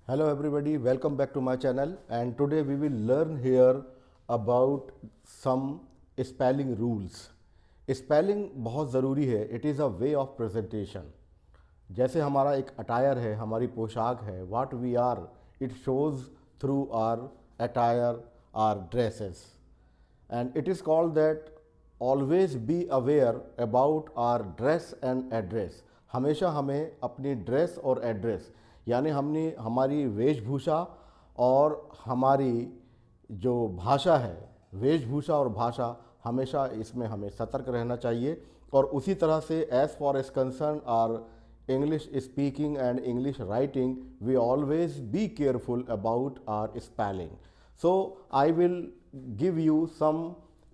Hello everybody, welcome back to my channel, and today we will learn here about some spelling rules. Spelling बहुत ज़रूरी है. It is a way of presentation. जैसे हमारा एक attire है, हमारी पोशाक है, what we are, it shows through our attire, our dresses. And it is called that always be aware about our dress and address. हमेशा हमें अपनी ड्रेस और एड्रेस यानी हमने हमारी वेशभूषा और हमारी जो भाषा है, वेशभूषा और भाषा, हमेशा इसमें हमें सतर्क रहना चाहिए. और उसी तरह से as far as concern our English speaking and English writing, we always be careful about our spelling. So I will give you some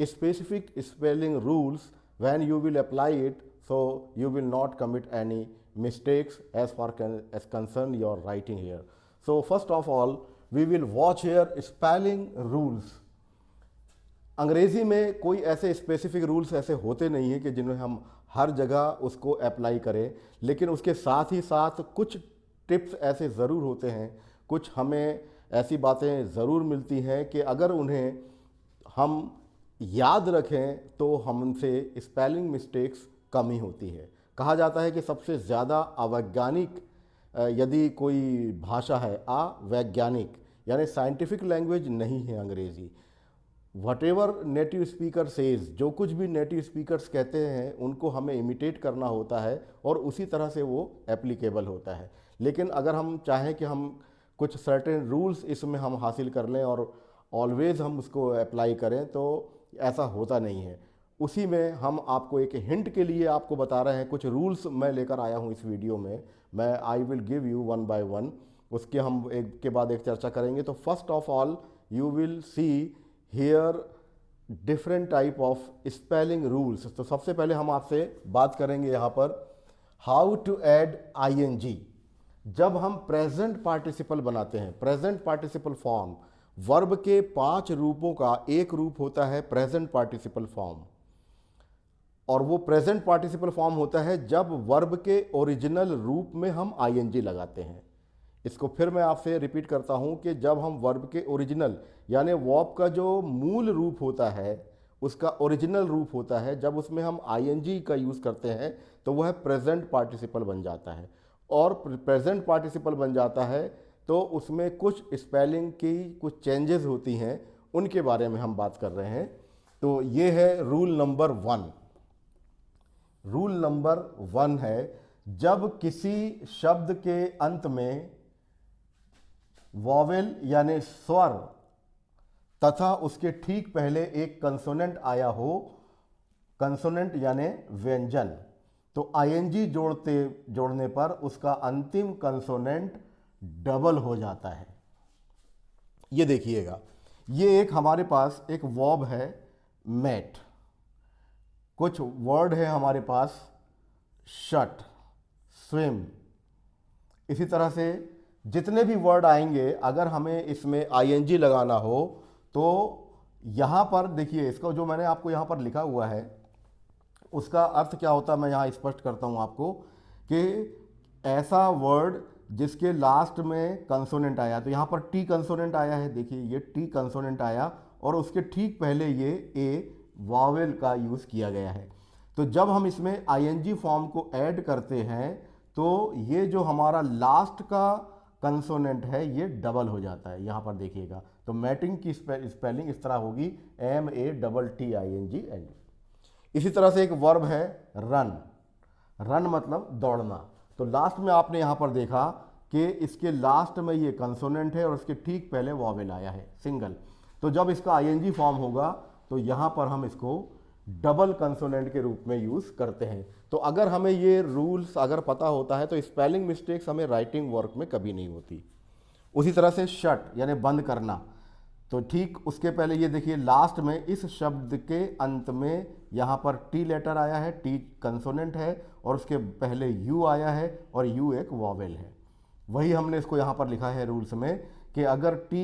specific spelling rules when you will apply it, so you will not commit any mistakes as far as concern your writing here. So first of all, we will watch here spelling rules. अंग्रेज़ी में कोई ऐसे specific rules ऐसे होते नहीं हैं कि जिन्हें हम हर जगह उसको अप्लाई करें, लेकिन उसके साथ ही साथ कुछ टिप्स ऐसे ज़रूर होते हैं, कुछ हमें ऐसी बातें ज़रूर मिलती हैं कि अगर उन्हें हम याद रखें तो हमसे स्पेलिंग मिस्टेक्स कम ही होती है. कहा जाता है कि सबसे ज़्यादा अवैज्ञानिक यदि कोई भाषा है, अवैज्ञानिक यानी साइंटिफिक लैंग्वेज नहीं है अंग्रेज़ी. What ever native speaker says, जो कुछ भी नेटिव स्पीकर्स कहते हैं उनको हमें इमिटेट करना होता है और उसी तरह से वो एप्लीकेबल होता है. लेकिन अगर हम चाहें कि हम कुछ सर्टेन रूल्स इसमें हम हासिल कर लें और ऑलवेज़ हम उसको अप्लाई करें, तो ऐसा होता नहीं है. उसी में हम आपको एक हिंट के लिए आपको बता रहे हैं. कुछ रूल्स मैं लेकर आया हूँ इस वीडियो में. मैं I will give you one by one, उसके हम एक के बाद एक चर्चा करेंगे. तो first of all you will see here different type of spelling rules. तो सबसे पहले हम आपसे बात करेंगे यहाँ पर हाउ टू ऐड ING. जब हम प्रेजेंट पार्टिसिपल बनाते हैं, प्रेजेंट पार्टिसिपल फॉर्म, वर्ब के 5 रूपों का एक रूप होता है प्रेजेंट पार्टिसिपल फॉर्म. और वो प्रेजेंट पार्टिसिपल फॉर्म होता है जब वर्ब के ओरिजिनल रूप में हम ING लगाते हैं. इसको फिर मैं आपसे रिपीट करता हूं कि जब हम वर्ब के ओरिजिनल यानी वर्ब का जो मूल रूप होता है, उसका ओरिजिनल रूप होता है, जब उसमें हम ING का यूज़ करते हैं तो वह प्रेजेंट पार्टिसिपल बन जाता है. और प्रेजेंट पार्टिसिपल बन जाता है तो उसमें कुछ स्पेलिंग की कुछ चेंजेस होती हैं, उनके बारे में हम बात कर रहे हैं. तो ये है रूल नंबर 1. रूल नंबर 1 है जब किसी शब्द के अंत में वॉवेल यानी स्वर तथा उसके ठीक पहले एक कंसोनेंट आया हो, कंसोनेंट यानी व्यंजन, तो ING जोड़ने पर उसका अंतिम कंसोनेंट डबल हो जाता है. ये देखिएगा, ये एक हमारे पास एक वर्ब है मैट, कुछ वर्ड है हमारे पास शट, स्विम. इसी तरह से जितने भी वर्ड आएंगे अगर हमें इसमें ING लगाना हो तो यहाँ पर देखिए, इसका जो मैंने आपको यहाँ पर लिखा हुआ है उसका अर्थ क्या होता है मैं यहाँ स्पष्ट करता हूँ आपको कि ऐसा वर्ड जिसके लास्ट में कंसोनेंट आया, तो यहाँ पर T कंसोनेंट आया है, देखिए ये T कंसोनेंट आया और उसके ठीक पहले ये A वावेल का यूज़ किया गया है. तो जब हम इसमें ING फॉर्म को ऐड करते हैं तो ये जो हमारा लास्ट का कंसोनेंट है ये डबल हो जाता है. यहाँ पर देखिएगा, तो मैटिंग की स्पेलिंग इस तरह होगी MATTING. इसी तरह से एक वर्ब है रन. रन मतलब दौड़ना. तो लास्ट में आपने यहाँ पर देखा कि इसके लास्ट में ये कंसोनेंट है और उसके ठीक पहले वॉवेल आया है सिंगल. तो जब इसका ING फॉर्म होगा तो यहाँ पर हम इसको डबल कंसोनेंट के रूप में यूज़ करते हैं. तो अगर हमें ये रूल्स अगर पता होता है तो स्पेलिंग मिस्टेक्स हमें राइटिंग वर्क में कभी नहीं होती. उसी तरह से शट यानी बंद करना, तो ठीक उसके पहले ये देखिए लास्ट में इस शब्द के अंत में यहाँ पर T लेटर आया है, T कंसोनेंट है और उसके पहले U आया है और U एक वॉवेल है. वही हमने इसको यहाँ पर लिखा है रूल्स में कि अगर T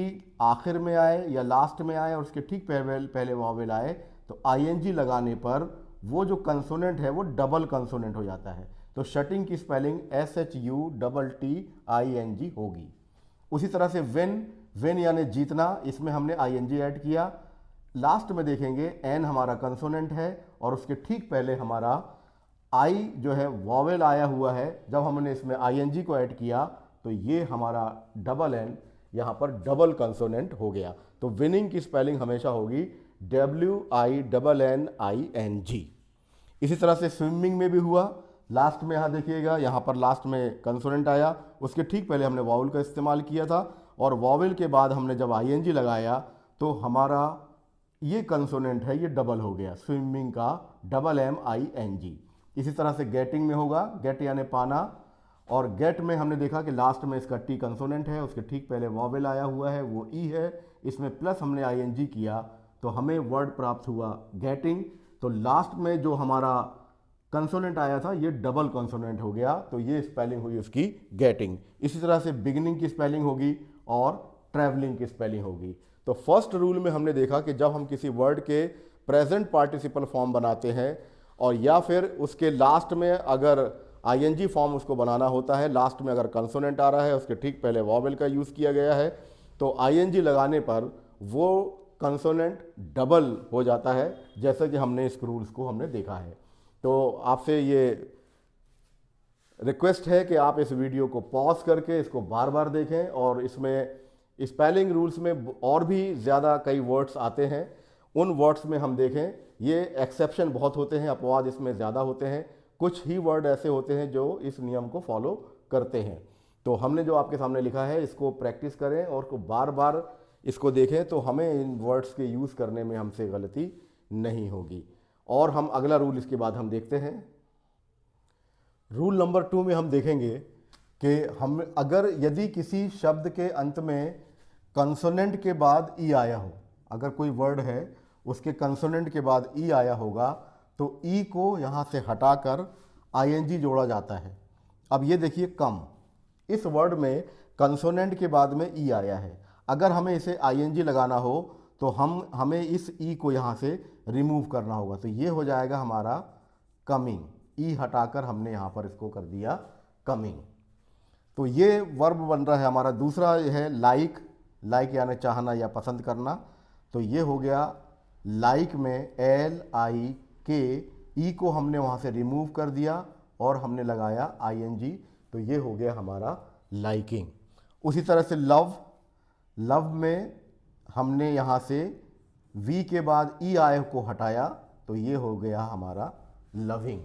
आखिर में आए या लास्ट में आए और उसके ठीक पहले वॉवेल आए तो ING लगाने पर वो जो कंसोनेंट है वो डबल कंसोनेंट हो जाता है. तो शटिंग की स्पेलिंग SHUTTING होगी. उसी तरह से विन यानी जीतना, इसमें हमने आईएनजी ऐड किया। लास्ट में देखेंगे एन हमारा कंसोनेंट है और उसके ठीक पहले हमारा आई जो है वॉवेल आया हुआ है। जब हमने इसमें आईएनजी को ऐड किया तो ये हमारा डबल एन यहाँ पर डबल कंसोनेंट हो गया। तो विनिंग की स्पेलिंग हमेशा होगी WINNING। इसी तरह से स्विमिंग में भी हुआ। लास्ट में यहाँ देखिएगा, यहाँ पर लास्ट में कंसोनेंट आया, उसके ठीक पहले हमने वावल का इस्तेमाल किया था और वावल के बाद हमने जब आईएनजी लगाया तो हमारा ये कंसोनेंट है ये डबल हो गया, स्विमिंग का MMING। इसी तरह से गेटिंग में होगा, गेट यानी पाना, और गेट में हमने देखा कि लास्ट में इसका टी कंसोनेंट है, उसके ठीक पहले वावेल आया हुआ है वो ई है, इसमें प्लस हमने आईएनजी किया तो हमें वर्ड प्राप्त हुआ गेटिंग। तो लास्ट में जो हमारा कंसोनेंट आया था ये डबल कंसोनेंट हो गया, तो ये स्पेलिंग हुई उसकी गेटिंग। इसी तरह से बिगिनिंग की स्पेलिंग होगी और ट्रैवलिंग की स्पेलिंग होगी। तो फर्स्ट रूल में हमने देखा कि जब हम किसी वर्ड के प्रेजेंट पार्टिसिपल फॉर्म बनाते हैं और या फिर उसके लास्ट में अगर आईएनजी फॉर्म उसको बनाना होता है, लास्ट में अगर कंसोनेंट आ रहा है उसके ठीक पहले वॉवेल का यूज़ किया गया है, तो आईएनजी लगाने पर वो कंसोनेंट डबल हो जाता है, जैसे कि हमने इस रूल्स को हमने देखा है। तो आपसे ये रिक्वेस्ट है कि आप इस वीडियो को पॉज करके इसको बार बार देखें, और इसमें स्पेलिंग रूल्स में और भी ज़्यादा कई वर्ड्स आते हैं, उन वर्ड्स में हम देखें, ये एक्सेप्शन बहुत होते हैं, अपवाद इसमें ज़्यादा होते हैं, कुछ ही वर्ड ऐसे होते हैं जो इस नियम को फॉलो करते हैं। तो हमने जो आपके सामने लिखा है इसको प्रैक्टिस करें और को बार बार इसको देखें, तो हमें इन वर्ड्स के यूज़ करने में हमसे गलती नहीं होगी। और हम अगला रूल इसके बाद हम देखते हैं। रूल नंबर 2 में हम देखेंगे कि हम अगर यदि किसी शब्द के अंत में कंसोनेंट के बाद ई आया हो, अगर कोई वर्ड है उसके कंसोनेंट के बाद ई आया होगा तो ई को यहाँ से हटाकर आईएनजी जोड़ा जाता है। अब ये देखिए कम, इस वर्ड में कंसोनेंट के बाद में ई आया है, अगर हमें इसे आईएनजी लगाना हो तो हमें इस ई को यहाँ से रिमूव करना होगा, तो ये हो जाएगा हमारा कमिंग। ई हटाकर हमने यहाँ पर इसको कर दिया कमिंग। तो ये वर्ब बन रहा है हमारा। दूसरा है लाइक, लाइक यानी चाहना या पसंद करना, तो ये हो गया लाइक में LIK, ई को हमने वहाँ से रिमूव कर दिया और हमने लगाया आईएनजी, तो ये हो गया हमारा लाइकिंग। उसी तरह से लव, लव में हमने यहाँ से वी के बाद ई आय को हटाया, तो ये हो गया हमारा लविंग।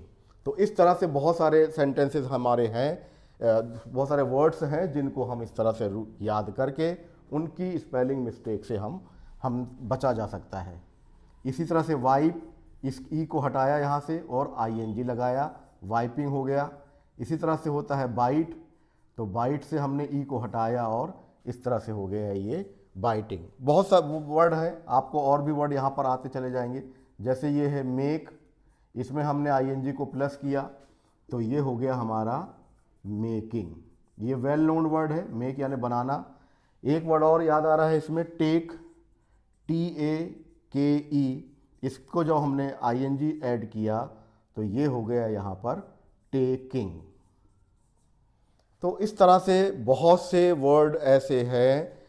तो इस तरह से बहुत सारे सेंटेंसेस हमारे हैं, बहुत सारे वर्ड्स हैं जिनको हम इस तरह से याद करके उनकी स्पेलिंग मिस्टेक से हम बचा जा सकता है। इसी तरह से वाइप, इस ई को हटाया यहाँ से और आईएनजी लगाया, वाइपिंग हो गया। इसी तरह से होता है बाइट, तो बाइट से हमने ई को हटाया और इस तरह से हो गया ये बाइटिंग। बहुत सा वर्ड है, आपको और भी वर्ड यहाँ पर आते चले जाएंगे। जैसे ये है मेक, इसमें हमने आईएनजी को प्लस किया तो ये हो गया हमारा मेकिंग। ये वेल नोन वर्ड है, मेक यानी बनाना। एक वर्ड और याद आ रहा है इसमें, टेक, TAKE, इसको जो हमने आईएनजी ऐड किया तो ये हो गया यहाँ पर टेकिंग। तो इस तरह से बहुत से वर्ड ऐसे हैं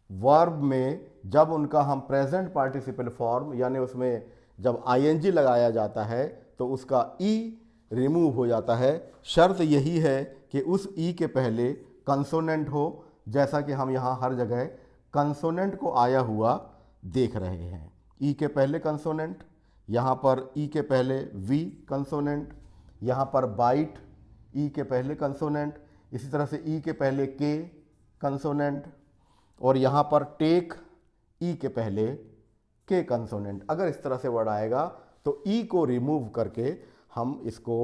वर्ब में जब उनका हम प्रेजेंट पार्टिसिपल फॉर्म यानी उसमें जब आईएनजी लगाया जाता है तो उसका ई रिमूव हो जाता है। शर्त यही है कि उस ई के पहले कंसोनेंट हो, जैसा कि हम यहाँ हर जगह कंसोनेंट को आया हुआ देख रहे हैं। ई के पहले कंसोनेंट, यहाँ पर ई के पहले वी कंसोनेंट, यहाँ पर बाइट ई के पहले कंसोनेंट, इसी तरह से ई के पहले के कंसोनेंट, और यहाँ पर टेक ई के पहले के कंसोनेंट। अगर इस तरह से वर्ड आएगा तो ई को रिमूव करके हम इसको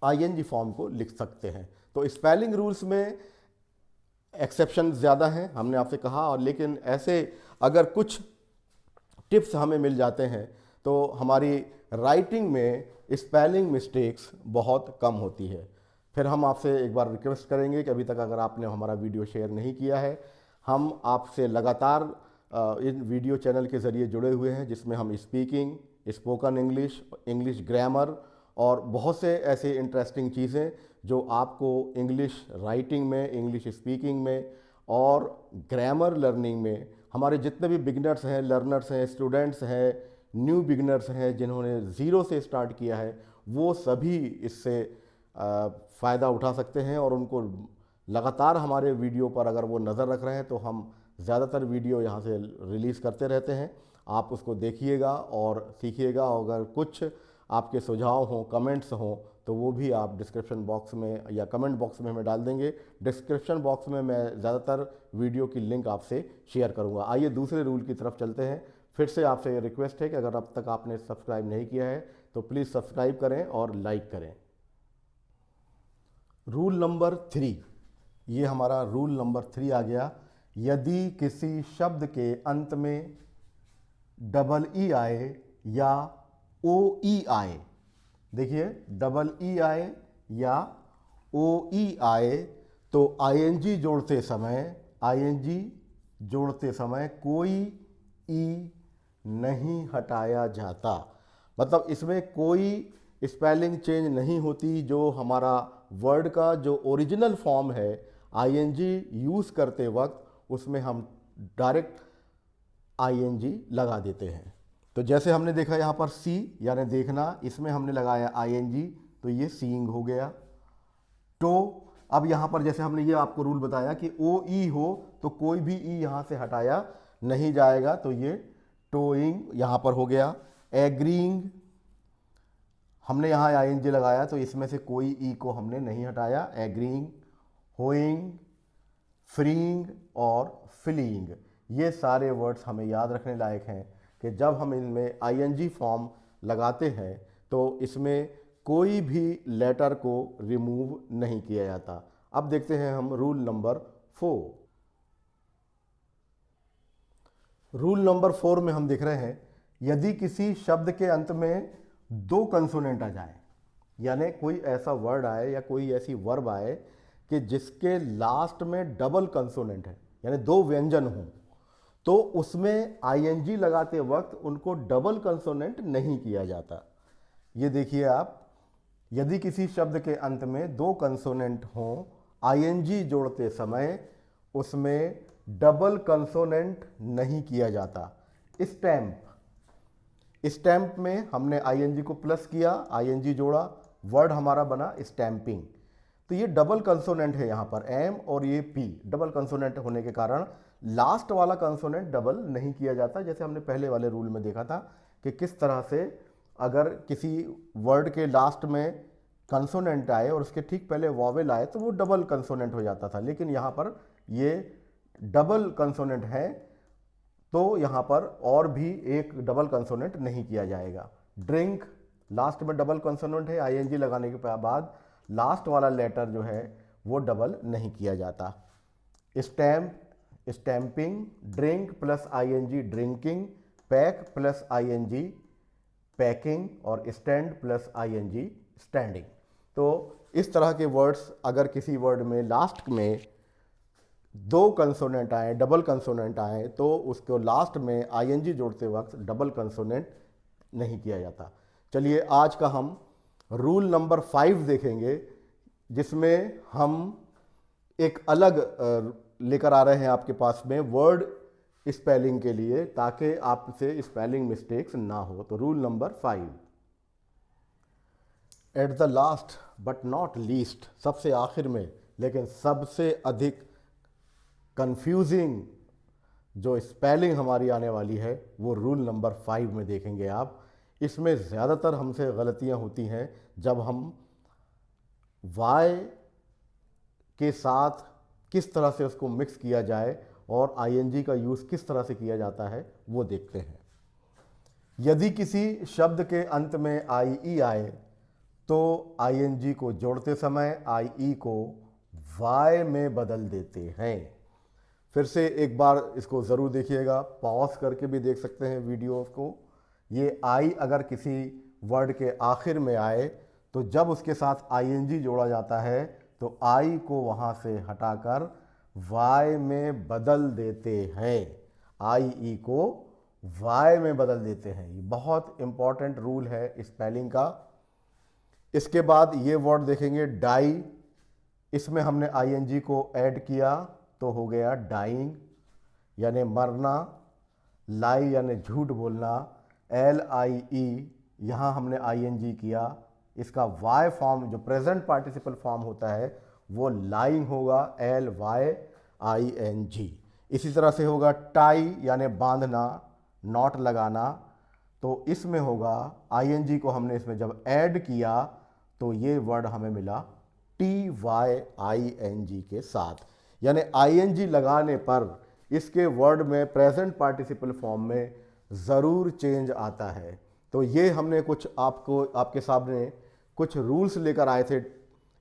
आईएनजी फॉर्म को लिख सकते हैं। तो स्पेलिंग रूल्स में एक्सेप्शन ज़्यादा हैं, हमने आपसे कहा, और लेकिन ऐसे अगर कुछ टिप्स हमें मिल जाते हैं तो हमारी राइटिंग में स्पेलिंग मिस्टेक्स बहुत कम होती है। फिर हम आपसे एक बार रिक्वेस्ट करेंगे कि अभी तक अगर आपने हमारा वीडियो शेयर नहीं किया है, हम आपसे लगातार इन वीडियो चैनल के ज़रिए जुड़े हुए हैं जिसमें हम speaking, spoken English, English grammar और बहुत से ऐसे इंटरेस्टिंग चीज़ें जो आपको इंग्लिश राइटिंग में, इंग्लिश स्पीकिंग में और ग्रामर लर्निंग में, हमारे जितने भी बिगिनर्स हैं, लर्नर्स हैं, स्टूडेंट्स हैं, न्यू बिगिनर्स हैं जिन्होंने ज़ीरो से स्टार्ट किया है, वो सभी इससे फ़ायदा उठा सकते हैं। और उनको लगातार हमारे वीडियो पर अगर वो नज़र रख रहे हैं तो हम ज़्यादातर वीडियो यहाँ से रिलीज़ करते रहते हैं। आप उसको देखिएगा और सीखिएगा। अगर कुछ आपके सुझाव हों, कमेंट्स हों, तो वो भी आप डिस्क्रिप्शन बॉक्स में या कमेंट बॉक्स में हमें डाल देंगे। डिस्क्रिप्शन बॉक्स में मैं ज़्यादातर वीडियो की लिंक आपसे शेयर करूँगा। आइए दूसरे रूल की तरफ चलते हैं। फिर से आपसे रिक्वेस्ट है कि अगर अब तक आपने सब्सक्राइब नहीं किया है तो प्लीज़ सब्सक्राइब करें और लाइक करें। रूल नंबर 3, ये हमारा रूल नंबर 3 आ गया। यदि किसी शब्द के अंत में डबल ई आए या ओ ई आए, देखिए डबल ई आए या ओ ई आए तो आईएनजी जोड़ते समय कोई ई नहीं हटाया जाता। मतलब इसमें कोई स्पेलिंग चेंज नहीं होती। जो हमारा वर्ड का जो ओरिजिनल फॉर्म है आईएनजी यूज़ करते वक्त, उसमें हम डायरेक्ट आईएनजी लगा देते हैं। तो जैसे हमने देखा यहाँ पर सी यानी देखना, इसमें हमने लगाया आईएनजी तो ये सीइंग हो गया। तो अब यहाँ पर जैसे हमने ये आपको रूल बताया कि ओ ई हो तो कोई भी ई यहाँ से हटाया नहीं जाएगा, तो ये टोइंग यहाँ पर हो गया। एग्रीइंग, हमने यहाँ आईएनजी लगाया तो इसमें से कोई ई को हमने नहीं हटाया। एग्रीइंग, होइंग, फ्रीइंग और फिलिंग, ये सारे वर्ड्स हमें याद रखने लायक हैं कि जब हम इनमें आईएनजी फॉर्म लगाते हैं तो इसमें कोई भी लेटर को रिमूव नहीं किया जाता। अब देखते हैं हम रूल नंबर 4। रूल नंबर 4 में हम देख रहे हैं यदि किसी शब्द के अंत में 2 कंसोनेंट आ जाए, यानी कोई ऐसा वर्ड आए या कोई ऐसी वर्ब आए कि जिसके लास्ट में डबल कंसोनेंट है, यानी 2 व्यंजन हों, तो उसमें आईएनजी लगाते वक्त उनको डबल कंसोनेंट नहीं किया जाता। ये देखिए आप, यदि किसी शब्द के अंत में 2 कंसोनेंट हों, आईएनजी जोड़ते समय उसमें डबल कंसोनेंट नहीं किया जाता। स्टैम्प में हमने आईएनजी को प्लस किया, आईएनजी जोड़ा, वर्ड हमारा बना स्टैम्पिंग। तो ये डबल कंसोनेंट है यहाँ पर, एम और ये पी डबल कंसोनेंट होने के कारण लास्ट वाला कंसोनेंट डबल नहीं किया जाता। जैसे हमने पहले वाले रूल में देखा था कि किस तरह से अगर किसी वर्ड के लास्ट में कंसोनेंट आए और उसके ठीक पहले वॉवेल आए तो वो डबल कंसोनेंट हो जाता था, लेकिन यहाँ पर ये डबल कंसोनेंट है तो यहाँ पर और भी एक डबल कंसोनेंट नहीं किया जाएगा। ड्रिंक, लास्ट में डबल कंसोनेंट है, आईएनजी लगाने के बाद लास्ट वाला लेटर जो है वो डबल नहीं किया जाता। Stamp, stamping, drink plus I N G drinking, pack plus I N G packing और स्टैंड प्लस आईएनजी स्टैंडिंग। तो इस तरह के वर्ड्स अगर किसी वर्ड में लास्ट में 2 कंसोनेंट आए, डबल कंसोनेंट आए, तो उसको लास्ट में आईएनजी जोड़ते वक्त डबल कंसोनेंट नहीं किया जाता। चलिए आज का हम रूल नंबर 5 देखेंगे, जिसमें हम एक अलग लेकर आ रहे हैं आपके पास में वर्ड स्पेलिंग के लिए, ताकि आपसे स्पेलिंग मिस्टेक्स ना हो। तो rule number 5, at the last but not least, सबसे आखिर में लेकिन सबसे अधिक कंफ्यूजिंग जो स्पेलिंग हमारी आने वाली है वो रूल नंबर 5 में देखेंगे आप। इसमें ज़्यादातर हमसे गलतियां होती हैं जब हम वाई के साथ किस तरह से उसको मिक्स किया जाए और आईएनजी का यूज़ किस तरह से किया जाता है वो देखते हैं। यदि किसी शब्द के अंत में आई ई आए तो आईएनजी को जोड़ते समय आई ई को वाई में बदल देते हैं। फिर से एक बार इसको ज़रूर देखिएगा, पॉज करके भी देख सकते हैं वीडियो को। ये आई अगर किसी वर्ड के आखिर में आए तो जब उसके साथ आईएनजी जोड़ा जाता है तो आई को वहाँ से हटाकर वाई में बदल देते हैं। आई ई को वाई में बदल देते हैं। ये बहुत इंपॉर्टेंट रूल है स्पेलिंग का। इसके बाद ये वर्ड देखेंगे डाई, इसमें हमने आईएनजी को ऐड किया तो हो गया डाइंग यानी मरना। लाई यानी झूठ बोलना, LIE यहाँ हमने आईएनजी किया, इसका वाई फॉर्म जो प्रेजेंट पार्टिसिपल फॉर्म होता है वो लाइंग होगा, LYING। इसी तरह से होगा टाई यानी बांधना, नॉट लगाना, तो इसमें होगा आईएनजी को हमने इसमें जब ऐड किया तो ये वर्ड हमें मिला TYING के साथ, यानी आईएनजी लगाने पर इसके वर्ड में प्रेजेंट पार्टिसिपल फॉर्म में ज़रूर चेंज आता है। तो ये हमने कुछ आपके सामने कुछ रूल्स लेकर आए थे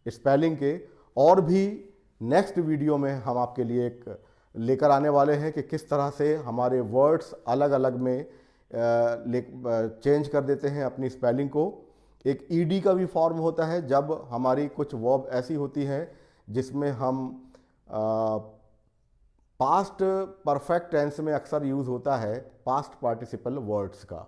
स्पेलिंग के, और भी नेक्स्ट वीडियो में हम आपके लिए एक लेकर आने वाले हैं कि किस तरह से हमारे वर्ड्स अलग अलग में चेंज कर देते हैं अपनी स्पेलिंग को। एक ईडी का भी फॉर्म होता है जब हमारी कुछ वर्ब ऐसी होती हैं जिसमें हम पास्ट परफेक्ट टेंस में अक्सर यूज़ होता है पास्ट पार्टिसिपल वर्ड्स का।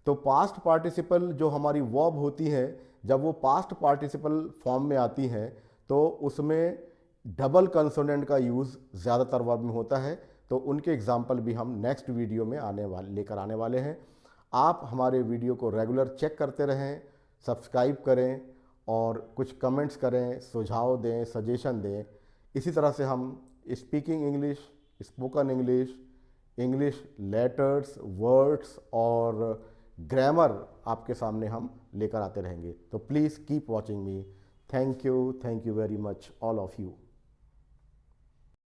तो पास्ट पार्टिसिपल जो हमारी वर्ब होती हैं जब वो पास्ट पार्टिसिपल फॉर्म में आती हैं तो उसमें डबल कंसोनेंट का यूज़ ज़्यादातर वर्ब में होता है। तो उनके एग्जाम्पल भी हम नेक्स्ट वीडियो में लेकर आने वाले हैं। आप हमारे वीडियो को रेगुलर चेक करते रहें, सब्सक्राइब करें और कुछ कमेंट्स करें, सुझाव दें, सजेशन दें। इसी तरह से हम speaking English, spoken English, English letters, words और ग्रामर आपके सामने हम लेकर आते रहेंगे। तो please keep watching me. Thank you very much all of you.